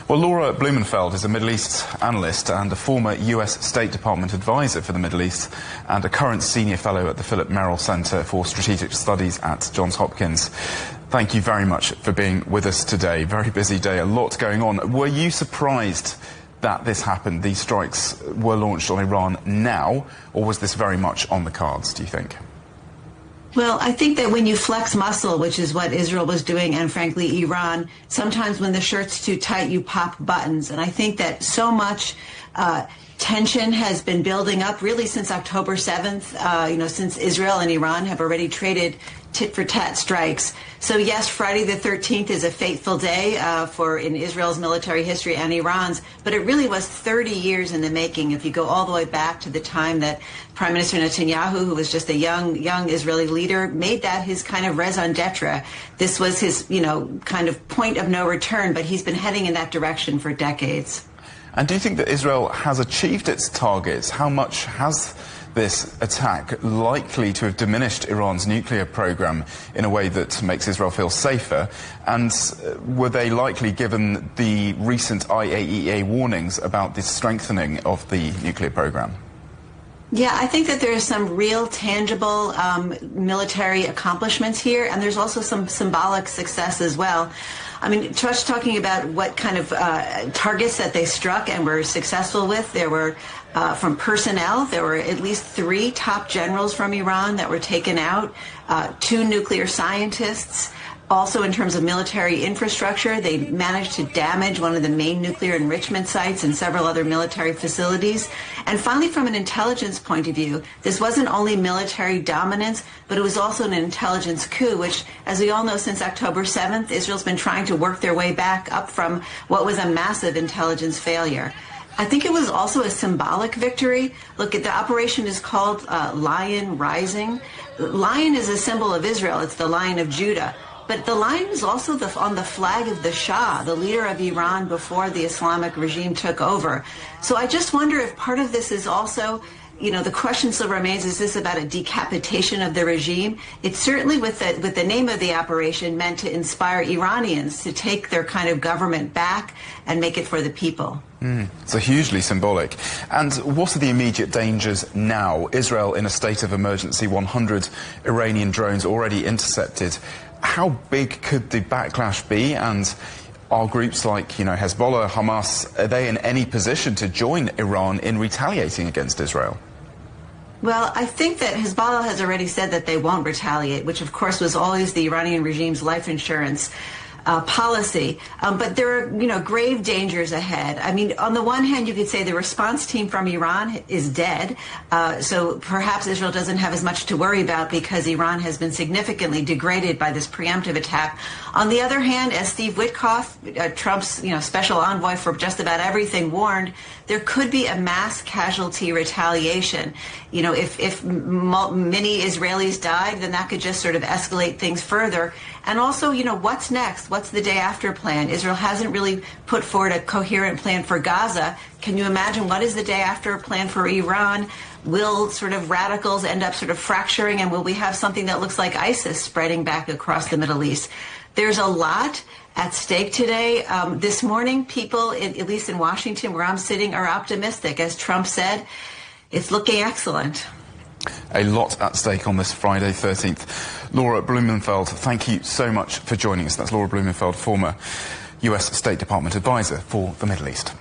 Well, Laura Blumenfeld is a Middle East analyst and a former US State Department advisor for the Middle East and a current senior fellow at the Merrill Center for Strategic Studies at Johns Hopkins. Thank you very much for being with us today. Very busy day, a lot going on. Were you surprised that this happened, these strikes were launched on Iran now, or was this very much on the cards, do you think? Well, I think that when you flex muscle, which is what Israel was doing, and frankly Iran, sometimes when the shirt's too tight, you pop buttons. And I think that so much tension has been building up really since October 7th, since Israel and Iran have already traded tit-for-tat strikes. So yes, Friday the 13th is a fateful day in Israel's military history and Iran's, but it really was 30 years in the making. If you go all the way back to the time that Prime Minister Netanyahu, who was just a young Israeli leader, made that his kind of raison d'etre. This was his, kind of point of no return, but he's been heading in that direction for decades. And do you think that Israel has achieved its targets? How much has this attack likely to have diminished Iran's nuclear program in a way that makes Israel feel safer? And were they likely, given the recent IAEA warnings about the strengthening of the nuclear program? Yeah, I think that there's some real tangible military accomplishments here, and there's also some symbolic success as well. I mean, just talking about what kind of targets that they struck and were successful with, there were from personnel, there were at least 3 top generals from Iran that were taken out, 2 nuclear scientists. Also, in terms of military infrastructure, they managed to damage one of the main nuclear enrichment sites and several other military facilities. And finally, from an intelligence point of view, this wasn't only military dominance, but it was also an intelligence coup, which, as we all know, since October 7th, Israel's been trying to work their way back up from what was a massive intelligence failure. I think it was also a symbolic victory. Look, the operation is called Lion Rising. Lion is a symbol of Israel. It's the Lion of Judah. But the lion is also on the flag of the Shah, the leader of Iran before the Islamic regime took over. So I just wonder if part of this is also, the question still remains, is this about a decapitation of the regime? It's certainly, with the name of the operation, meant to inspire Iranians to take their kind of government back and make it for the people. So hugely symbolic. And what are the immediate dangers now? Israel in a state of emergency, 100 Iranian drones already intercepted. How big could the backlash be? And are groups like, Hezbollah, Hamas, are they in any position to join Iran in retaliating against Israel? Well, I think that Hezbollah has already said that they won't retaliate, which of course was always the Iranian regime's life insurance policy. But there are, grave dangers ahead. I mean, on the one hand, you could say the response team from Iran is dead. So perhaps Israel doesn't have as much to worry about because Iran has been significantly degraded by this preemptive attack. On the other hand, as Steve Witkoff, Trump's, special envoy for just about everything, warned, there could be a mass casualty retaliation. If many Israelis died, then that could just sort of escalate things further. And also, what's next? What's the day after plan? Israel hasn't really put forward a coherent plan for Gaza. Can you imagine what is the day after plan for Iran? Will sort of radicals end up sort of fracturing, and will we have something that looks like ISIS spreading back across the Middle East? There's a lot at stake today. This morning, people, at least in Washington, where I'm sitting, are optimistic. As Trump said, it's looking excellent. A lot at stake on this Friday 13th. Laura Blumenfeld, thank you so much for joining us. That's Laura Blumenfeld, former US State Department advisor for the Middle East.